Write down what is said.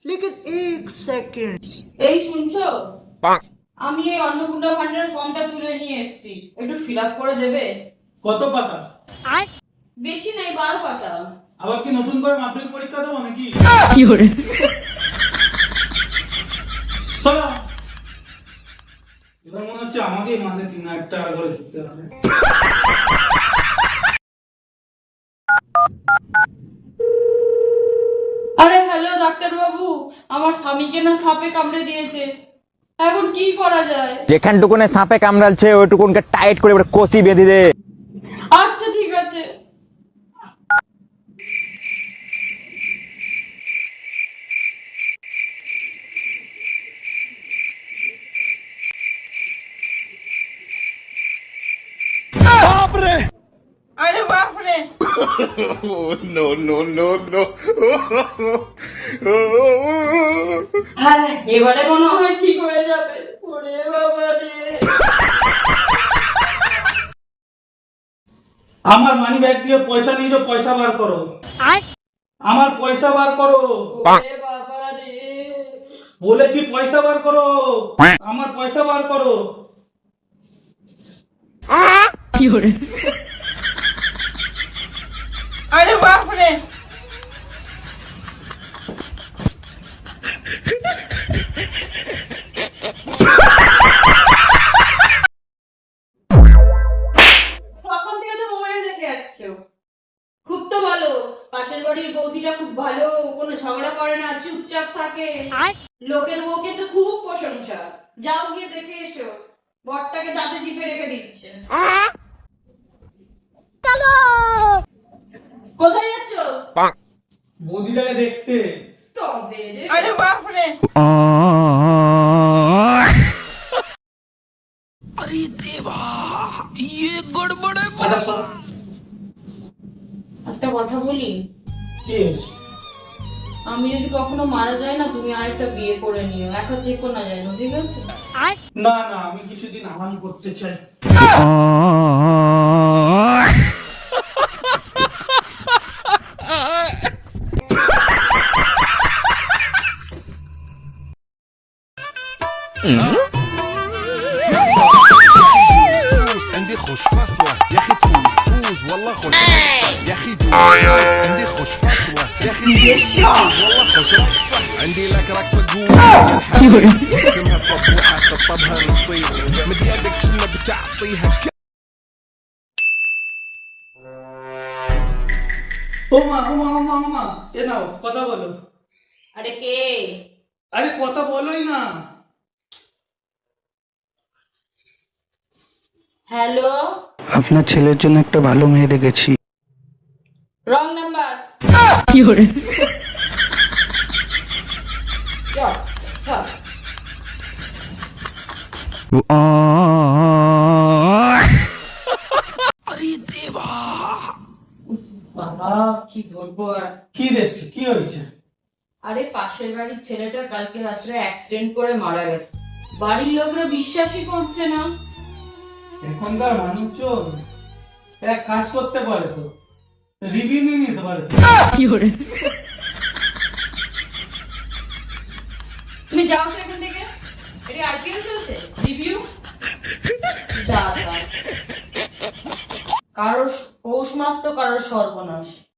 लेकिन एक सेकंड। এই শুনছো, আমি এই অন্নপূর্ণা ফান্ডের ফর্মটা তুলে নিয়ে এসেছি, একটু ফিল আপ করে দেবে? কত পাতা? বেশি নাই, 12 পাতা। আবার কি নতুন করে মাধ্যমিক পরীক্ষা দেবো নাকি? চলো, এবার মনে হচ্ছে আমাকেই মাসে 3,000 টাকা করে দিতে হবে। আরে হ্যালো ডাক্তার বাবু, আমার স্বামীকে না সাপে কামড়ে দিয়েছে, এখন কি করা যায়? যেখানটুকুনে সাপে কামড়ালছে ওইটুকুনকে টাইট করে এবার কষি বেঁধে দে। আচ্ছা ঠিক আছে। আরে বাপরে, হ্যাঁ এবারে মনে হয় ঠিক হয়ে যাবে। ওরে বাবা রে, আমার মানি ব্যাগ দিয়ে পয়সা নিয়ে যাও, পয়সা বার করো। আমার পয়সা বার করো, ওরে বাবা রে। বলেছি পয়সা বার করো, আমার পয়সা বার করো। আরে বাপরে, কখন থেকে তো মোবাইল দেখে যাচ্ছো? খুব তো ভালো, পাশের বাড়ির বৌদিটা খুব ভালো, কোনো ঝগড়া করে না, চুপচাপ থাকে। লোকের বউকে তো খুব প্রশংসা, যাও গিয়ে দেখে এসো, বরটাকে দাঁতে চিপে রেখে দিচ্ছে। কোথায় যাচ্ছ? বৌদিটাকে দেখতে। তবে রে। আরে বাপরে, কাটা সব। একটা কথা বলি, কি হয়েছে? আমি যদি কখনো মারা যাই না, তুমি আরেকটা বিয়ে করে নিও, একা থেকো না, জানো, ঠিক আছে? না না, আমি কিছুদিন আরাম করতে চাই। عندي خوش فصلة يا اخي تفوز والله خوش يا اخي دوس عندي خوش فصلة يا اخي تفوز والله خوش رقصة عندي لك رقصة تقول اسمها صبوحة خطبها نصير مد يدك شنو بتعطيها ওমা ওমা ওমা ওমা, এ নাও কথা বলো। আরে কে? আরে কথা বলোই না। হ্যালো, আপনার ছেলের জন্য একটা ভালো মেয়ে দেখেছি। Wrong number. চল সব। বাবা কি বলবো আর। কি দেখছি, কি হয়েছে? আরে পাশের বাড়ির ছেলেটা কালকে রাত্রে অ্যাক্সিডেন্ট করে মারা গেছে, বাড়ির লোকরা বিশ্বাসই করছে না। এখনকার মানুষজন এক কাজ করতে পারে তো, রিভিউ নিয়ে নিতে পারে তো। তুমি যাও তো এখান থেকে, এটা আইপিএল চলছে, রিভিউ যা যা। কারোর পৌষ মাস তো কারোর সর্বনাশ।